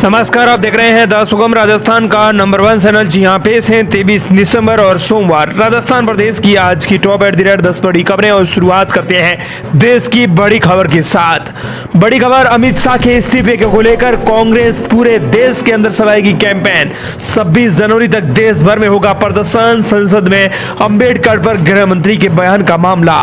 नमस्कार, आप देख रहे हैं द सुगम राजस्थान का नंबर 1 चैनल। जी हाँ, पेश है 23 दिसंबर और सोमवार राजस्थान प्रदेश की आज की टॉप एट द रेट 10 बड़ी खबरें। और शुरुआत करते हैं देश की बड़ी खबर के साथ। बड़ी खबर, अमित शाह के इस्तीफे को लेकर कांग्रेस पूरे देश के अंदर चलाएगी कैंपेन। 26 जनवरी तक देश भर में होगा प्रदर्शन। संसद में अंबेडकर पर गृह मंत्री के बयान का मामला।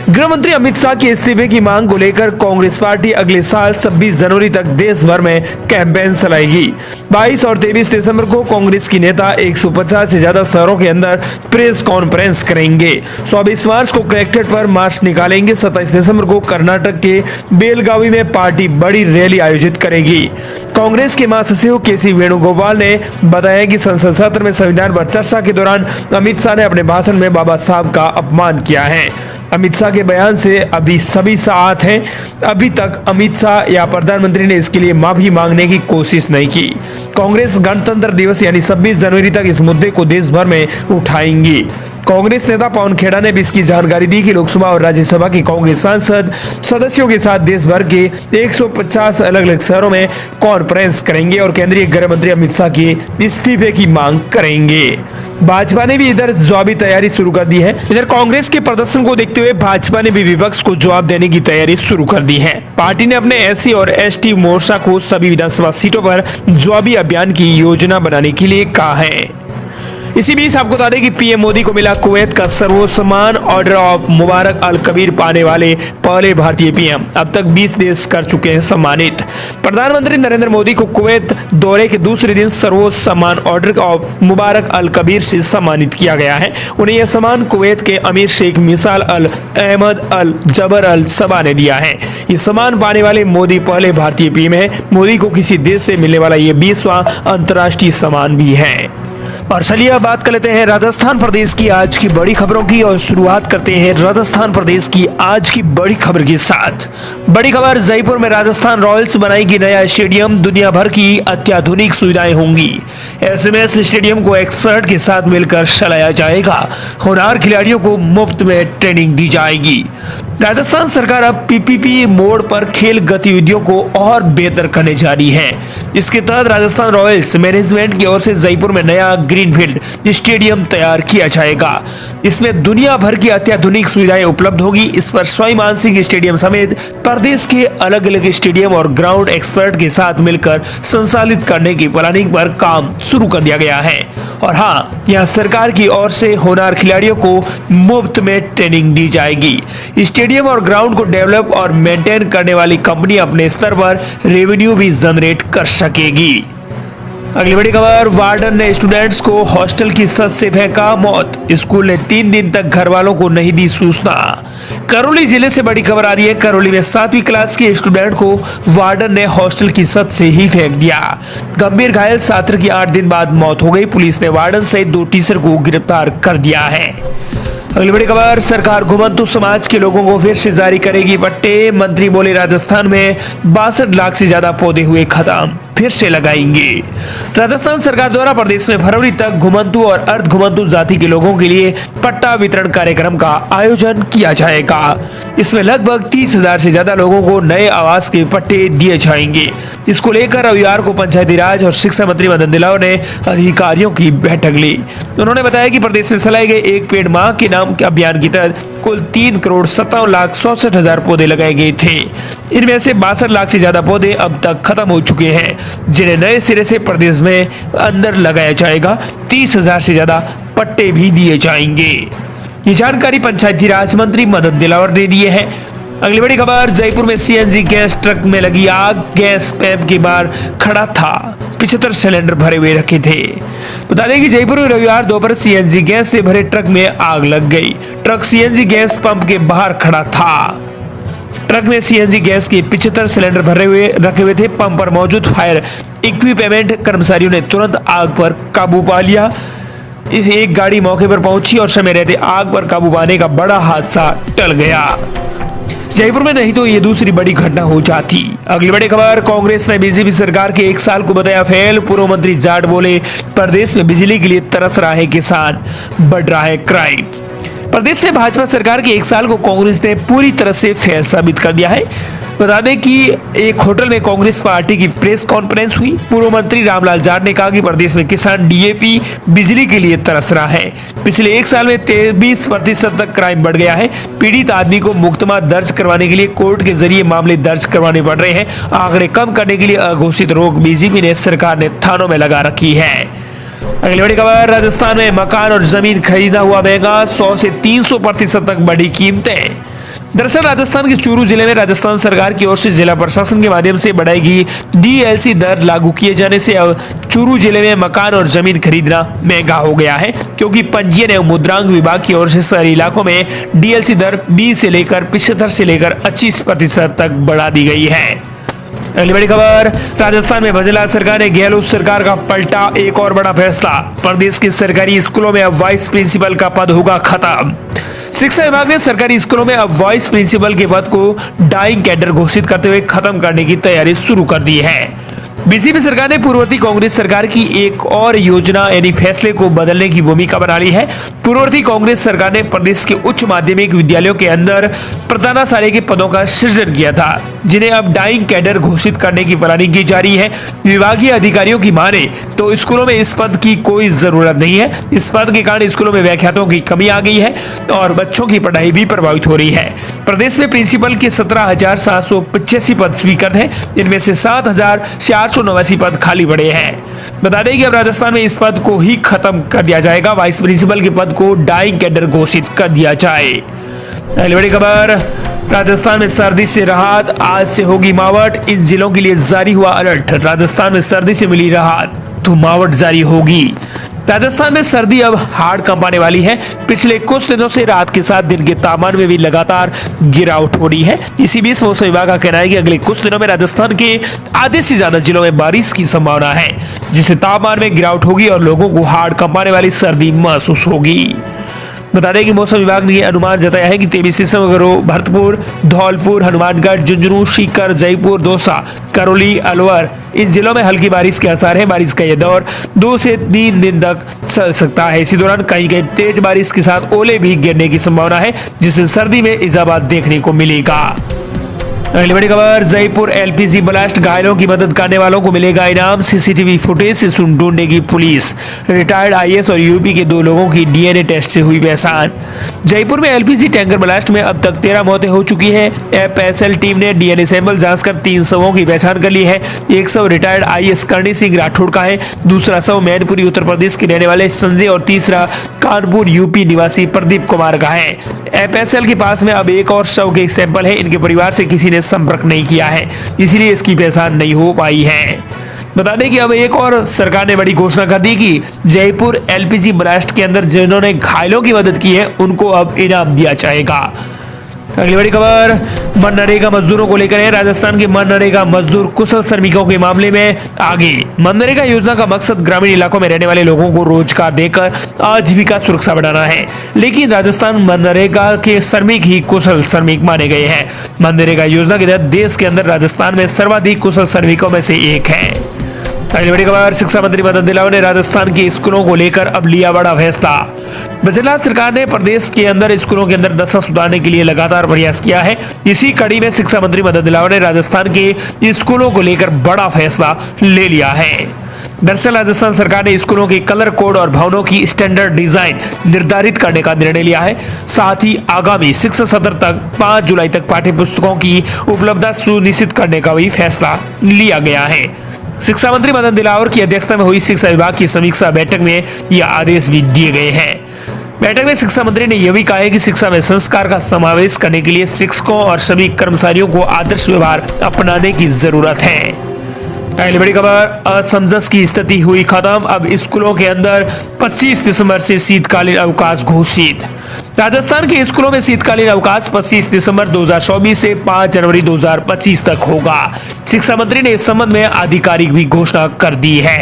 गृह मंत्री अमित शाह के इस्तीफे की मांग को लेकर कांग्रेस पार्टी अगले साल 26 जनवरी तक देश भर में कैंपेन चलाएगी। 22 और 23 दिसंबर को कांग्रेस की नेता 150 से ज्यादा शहरों के अंदर प्रेस कॉन्फ्रेंस करेंगे। 24 मार्च को कलेक्ट्रेट पर मार्च निकालेंगे। 27 दिसंबर को कर्नाटक के बेलगावी में पार्टी बड़ी रैली आयोजित करेगी। कांग्रेस के महासचिव केसी वेणुगोपाल ने बताया कि संसद सत्र में संविधान पर चर्चा के दौरान अमित शाह ने अपने भाषण में बाबा साहब का अपमान किया है। अमित शाह के बयान से अभी सभी साथ हैं। अभी तक अमित शाह या प्रधानमंत्री ने इसके लिए माफी मांगने की कोशिश नहीं की। कांग्रेस गणतंत्र दिवस यानी 26 जनवरी तक इस मुद्दे को देश भर में उठाएंगी। कांग्रेस नेता पवन खेड़ा ने भी इसकी जानकारी दी कि लोकसभा और राज्यसभा के कांग्रेस सांसद सदस्यों के साथ देश भर के 150 अलग अलग शहरों में कॉन्फ्रेंस करेंगे और केंद्रीय गृह मंत्री अमित शाह के इस्तीफे की मांग करेंगे। भाजपा ने भी इधर जवाबी तैयारी शुरू कर दी है। इधर कांग्रेस के प्रदर्शन को देखते हुए भाजपा ने भी विपक्ष को जवाब देने की तैयारी शुरू कर दी है। पार्टी ने अपने एससी और एसटी मोर्चा को सभी विधानसभा सीटों पर जवाबी अभियान की योजना बनाने के लिए कहा है। इसी बीच आपको बता दें कि पीएम मोदी को मिला कुवैत का सर्वोच्च सम्मान, ऑर्डर ऑफ मुबारक अल कबीर पाने वाले पहले भारतीय पीएम। अब तक 20 देश कर चुके हैं सम्मानित। प्रधानमंत्री नरेंद्र मोदी को कुवैत दौरे के दूसरे दिन सर्वोच्च सम्मान ऑर्डर ऑफ मुबारक अल कबीर से सम्मानित किया गया है। उन्हें यह सम्मान कुवैत के अमीर शेख मिसाल अल अहमद अल जबर अल सबा ने दिया है। ये सम्मान पाने वाले मोदी पहले भारतीय पीएम है। मोदी को किसी देश से मिलने वाला ये 20वां अंतर्राष्ट्रीय सम्मान भी है। और चलिए अब बात कर लेते हैं राजस्थान प्रदेश की आज की बड़ी खबरों की। और शुरुआत करते हैं राजस्थान प्रदेश की आज की बड़ी खबर के साथ। बड़ी खबर, जयपुर में राजस्थान रॉयल्स बनाएगी नया स्टेडियम। दुनिया भर की अत्याधुनिक सुविधाएं होंगी। ऐसे में इस स्टेडियम को एक्सपर्ट के साथ मिलकर चलाया जाएगा। होनहार खिलाड़ियों को मुफ्त में ट्रेनिंग दी जाएगी। राजस्थान सरकार अब पीपीपी मोड पर खेल गतिविधियों को और बेहतर करने जा रही है। इसके तहत राजस्थान रॉयल्स मैनेजमेंट की ओर से जयपुर में नया ग्रीनफील्ड स्टेडियम तैयार किया जाएगा। इसमें दुनिया भर की अत्याधुनिक सुविधाएं उपलब्ध होगी। इस पर सवाई मानसिंह स्टेडियम समेत प्रदेश के अलग अलग स्टेडियम और ग्राउंड एक्सपर्ट के साथ मिलकर संचालित करने की प्लानिंग पर काम शुरू कर दिया गया है। और हाँ, यहाँ सरकार की ओर से होनहार खिलाड़ियों को मुफ्त में ट्रेनिंग दी जाएगी। स्टेडियम और ग्राउंड को डेवलप और मेंटेन करने वाली कंपनी अपने स्तर पर रेवेन्यू भी जनरेट कर सकेगी। अगली बड़ी खबर, वार्डन ने स्टूडेंट्स को हॉस्टल की छत से फेंका, मौत। स्कूल ने 3 दिन तक घर वालों को नहीं दी सूचना। करौली जिले से बड़ी खबर आ रही है। करौली में 7वीं क्लास के स्टूडेंट को वार्डन ने हॉस्टल की छत से ही फेंक दिया। गंभीर घायल छात्र की 8 दिन बाद मौत हो गई। पुलिस ने वार्डन सहित 2 टीचर को गिरफ्तार कर दिया है। अगली बड़ी खबर, सरकार घुमंतु समाज के लोगों को फिर से जारी करेगी पट्टे। मंत्री बोले राजस्थान में 62 लाख से ज्यादा पौधे हुए खत्म, फिर से लगाएंगे। राजस्थान सरकार द्वारा प्रदेश में फरवरी तक घुमंतु और अर्ध घुमंतु जाति के लोगों के लिए पट्टा वितरण कार्यक्रम का आयोजन किया जाएगा। इसमें लगभग 30,000 से ज्यादा लोगों को नए आवास के पट्टे दिए जाएंगे। इसको लेकर रविवार को पंचायती राज और शिक्षा मंत्री मदन दिलावर ने अधिकारियों की बैठक ली। उन्होंने बताया कि प्रदेश में चलाए गए एक पेड़ माह के नाम के अभियान के तहत कुल 3,57,64,000 पौधे लगाए गए थे। इनमें से 62 लाख से ज्यादा पौधे अब तक खत्म हो चुके हैं, जिन्हें नए सिरे से प्रदेश में अंदर लगाया जाएगा। 30,000 से ज्यादा पट्टे भी दिए जाएंगे। ये जानकारी पंचायती राज मंत्री मदन दिलावर ने दिए है। अगली बड़ी खबर, जयपुर में सीएनजी गैस ट्रक में लगी आग। गैस पैप के बाहर खड़ा था, 75 सिलेंडर भरे हुए रखे थे। बता दें कि जयपुर में रविवार दोपहर सीएनजी गैस से भरे ट्रक में आग लग गई। ट्रक सीएनजी गैस पंप के बाहर खड़ा था। ट्रक में सीएनजी गैस के 75 सिलेंडर रखे हुए थे। पंप पर मौजूद फायर इक्विपमेंट कर्मचारियों ने तुरंत आग पर काबू पा लिया। इस एक गाड़ी मौके पर पहुंची और समय रहते आग पर काबू पाने का बड़ा हादसा टल गया। जयपुर में नहीं तो ये दूसरी बड़ी घटना हो जाती। अगली बड़ी खबर, कांग्रेस ने बीजेपी सरकार के 1 साल को बताया फेल। पूर्व मंत्री जाट बोले प्रदेश में बिजली के लिए तरस रहा है किसान, बढ़ रहा है क्राइम। प्रदेश में भाजपा सरकार के 1 साल को कांग्रेस ने पूरी तरह से फेल साबित कर दिया है। बता दें कि एक होटल में कांग्रेस पार्टी की प्रेस कॉन्फ्रेंस हुई। पूर्व मंत्री रामलाल जाट ने कहा कि प्रदेश में किसान डीएपी बिजली के लिए तरस रहा है। पिछले एक साल में 23% तक क्राइम बढ़ गया है। पीड़ित आदमी को मुकदमा दर्ज करवाने के लिए कोर्ट के जरिए मामले दर्ज करवाने पड़ रहे हैं। आंकड़े कम करने के लिए अघोषित रोक बीजेपी ने सरकार ने थानों में लगा रखी है। अगली बड़ी खबर, राजस्थान में मकान और जमीन खरीदना हुआ महंगा, 100 से 300% तक बढ़ी कीमतें। दरअसल राजस्थान के चूरू जिले में राजस्थान सरकार की ओर से जिला प्रशासन के माध्यम से बढ़ाई गई डीएलसी दर लागू किए जाने से अब चूरू जिले में मकान और जमीन खरीदना महंगा हो गया है, क्योंकि पंजीयन एवं मुद्रांक विभाग की ओर से शहरी इलाकों में डीएलसी दर 20 से लेकर 75 से लेकर 25% तक बढ़ा दी गई है। अगली बड़ी खबर, राजस्थान में बजला सरकार ने गहलोत सरकार का पलटा एक और बड़ा फैसला। प्रदेश के सरकारी स्कूलों में अब वाइस प्रिंसिपल का पद होगा खत्म। शिक्षा विभाग ने सरकारी स्कूलों में अब वाइस प्रिंसिपल के पद को डाइंग कैडर घोषित करते हुए खत्म करने की तैयारी शुरू कर दी है। बीजेपी सरकार ने पूर्ववर्ती कांग्रेस सरकार की एक और योजना यानी फैसले को बदलने की भूमिका बना ली है। पूर्ववर्ती कांग्रेस सरकार ने प्रदेश के उच्च माध्यमिक विद्यालयों के अंदर प्रधानाचार्य के पदों का सृजन किया था, जिन्हें अब डाइंग कैडर घोषित करने की प्लानिंग की जा रही है। विभागीय अधिकारियों की माने तो स्कूलों में इस पद की कोई जरूरत नहीं है। इस पद के कारण स्कूलों में व्याख्यातों की कमी आ गई है और बच्चों की पढ़ाई भी प्रभावित हो रही है। प्रदेश में प्रिंसिपल के 17,785 पद स्वीकृत हैं, इनमें से 7,489 पद खाली पड़े हैं। बता दें कि अब राजस्थान में इस पद को ही खत्म कर दिया जाएगा। वाइस प्रिंसिपल के पद को डाइंग कैडर घोषित कर दिया जाए। अगली बड़ी खबर, राजस्थान में सर्दी से राहत, आज से होगी मावट, इन जिलों के लिए जारी हुआ अलर्ट। राजस्थान में सर्दी से मिली राहत, धुमावट जारी होगी। राजस्थान में सर्दी अब हाड़ कंपाने वाली है। पिछले कुछ दिनों से रात के साथ दिन के तापमान में भी लगातार गिरावट हो रही है। इसी बीच मौसम विभाग का कहना है कि अगले कुछ दिनों में राजस्थान के आधे से ज्यादा जिलों में बारिश की संभावना है, जिससे तापमान में गिरावट होगी और लोगों को हाड़ कंपाने वाली सर्दी महसूस होगी। बता दें कि मौसम विभाग ने अनुमान जताया है कि 23 दिसंबर को भरतपुर, धौलपुर, हनुमानगढ़, झुंझुनू, सीकर, जयपुर, दौसा, करौली, अलवर इन जिलों में हल्की बारिश के आसार है। बारिश का यह दौर 2 से 3 दिन तक चल सकता है। इसी दौरान कहीं कहीं तेज बारिश के साथ ओले भी गिरने की संभावना है, जिससे सर्दी में इजाफा देखने को मिलेगा। अगली बड़ी खबर, जयपुर एलपीजी ब्लास्ट, घायलों की मदद करने वालों को मिलेगा इनाम, सीसीटीवी फुटेज से ढूंढेगी पुलिस। रिटायर्ड आईएएस और यूपी के 2 लोगों की डीएनए टेस्ट से हुई पहचान। जयपुर में एलपीजी टैंकर ब्लास्ट में अब तक 13 मौतें हो चुकी है। एफएसएल टीम ने डीएनए सैंपल जांच कर 3 शवों की पहचान कर ली है। एक शव रिटायर्ड आईएएस करणी सिंह राठौड़ का है, दूसरा शव मैनपुरी उत्तर प्रदेश के रहने वाले संजय और तीसरा कानपुर यूपी निवासी प्रदीप कुमार का है। एफएसएल के पास में अब एक और शव के सैंपल है। इनके परिवार से किसी ने संपर्क नहीं किया है, इसलिए इसकी पहचान नहीं हो पाई है। बता दें कि अब एक और सरकार ने बड़ी घोषणा कर दी कि जयपुर एलपीजी ब्लास्ट के अंदर जिन्होंने घायलों की मदद की है उनको अब इनाम दिया जाएगा। अगली बड़ी खबर, मनरेगा मजदूरों को लेकर है। राजस्थान के मनरेगा मजदूर कुशल श्रमिकों के मामले में आगे। मनरेगा योजना का मकसद ग्रामीण इलाकों में रहने वाले लोगों को रोजगार देकर आजीविका सुरक्षा बढ़ाना है, लेकिन राजस्थान मनरेगा के श्रमिक ही कुशल श्रमिक माने गए हैं। मनरेगा योजना के तहत देश के अंदर राजस्थान में सर्वाधिक कुशल श्रमिकों में से एक है। अगली बड़ी खबर, शिक्षा मंत्री मदन दिलावर ने राजस्थान के स्कूलों को लेकर अब लिया बड़ा फैसला। गुजरात सरकार ने प्रदेश के अंदर स्कूलों के अंदर दशा सुधारने के लिए लगातार प्रयास किया है। इसी कड़ी में शिक्षा मंत्री मदन दिलावर ने राजस्थान के स्कूलों को लेकर बड़ा फैसला ले लिया है। दरअसल राजस्थान सरकार ने स्कूलों के कलर कोड और भवनों की स्टैंडर्ड डिजाइन निर्धारित करने का निर्णय लिया है। साथ ही आगामी शिक्षा सत्र तक 5 जुलाई तक पाठ्य पुस्तकों की उपलब्धता सुनिश्चित करने का भी फैसला लिया गया है। शिक्षा मंत्री मदन दिलावर की अध्यक्षता में हुई शिक्षा विभाग की समीक्षा बैठक में यह आदेश भी दिए गए हैं। बैठक में शिक्षा मंत्री ने यह भी कहा है कि शिक्षा में संस्कार का समावेश करने के लिए शिक्षकों और सभी कर्मचारियों को आदर्श व्यवहार अपनाने की जरूरत है। पहली बड़ी खबर, असमंजस की स्थिति हुई खत्म, अब स्कूलों के अंदर 25 दिसंबर से शीतकालीन अवकाश घोषित। राजस्थान के स्कूलों में शीतकालीन अवकाश 25 दिसंबर 2024 से 5 जनवरी 2025 तक होगा। शिक्षा मंत्री ने इस संबंध में आधिकारिक भी घोषणा कर दी है।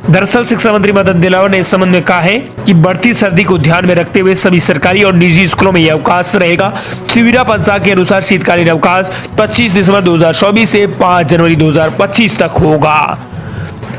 दरअसल शिक्षा मंत्री मदन दिलावर ने इस संबंध में कहा है कि बढ़ती सर्दी को ध्यान में रखते हुए सभी सरकारी और निजी स्कूलों में यह अवकाश रहेगा। सुविधा पंचांग के अनुसार शीतकालीन अवकाश 25 दिसंबर 2024 से 5 जनवरी 2025 तक होगा।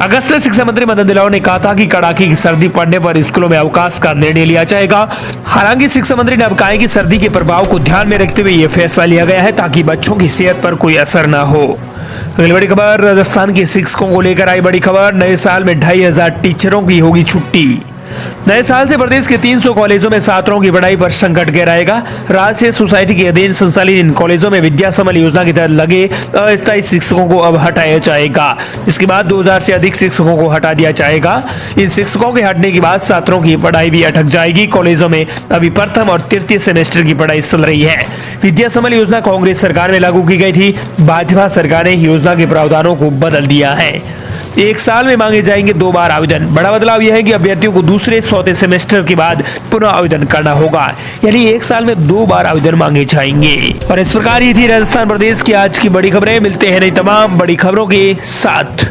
अगस्त में शिक्षा मंत्री मदन दिलौर ने कहा था कि कड़ाके की सर्दी पड़ने पर स्कूलों में अवकाश का निर्णय लिया जाएगा। हालांकि शिक्षा मंत्री ने अब कहा कि सर्दी के प्रभाव को ध्यान में रखते हुए यह फैसला लिया गया है ताकि बच्चों की सेहत पर कोई असर न हो। अगली बड़ी खबर, राजस्थान के शिक्षकों को लेकर आई बड़ी खबर। नए साल में 2500 टीचरों की होगी छुट्टी। नए साल से प्रदेश के 300 कॉलेजों में छात्रों की पढ़ाई पर संकट गहराएगा। राजकीय सोसाइटी के अधीन संचालित इन कॉलेजों में विद्या समल योजना के तहत लगे अस्थायी शिक्षकों को अब हटाया जाएगा। इसके बाद 2000 से अधिक शिक्षकों को हटा दिया जाएगा। इन शिक्षकों के हटने के बाद छात्रों की पढ़ाई भी अटक जाएगी। कॉलेजों में अभी प्रथम और तृतीय सेमेस्टर की पढ़ाई चल रही है। विद्या समल योजना कांग्रेस सरकार में लागू की गई थी। भाजपा सरकार ने योजना के प्रावधानों को बदल दिया है। एक साल में मांगे जाएंगे 2 बार आवेदन। बड़ा बदलाव यह है कि अभ्यर्थियों को दूसरे चौथे सेमेस्टर के बाद पुनः आवेदन करना होगा, यानी एक साल में 2 बार आवेदन मांगे जाएंगे। और इस प्रकार ये थी राजस्थान प्रदेश की आज की बड़ी खबरें। मिलते हैं नई तमाम बड़ी खबरों के साथ।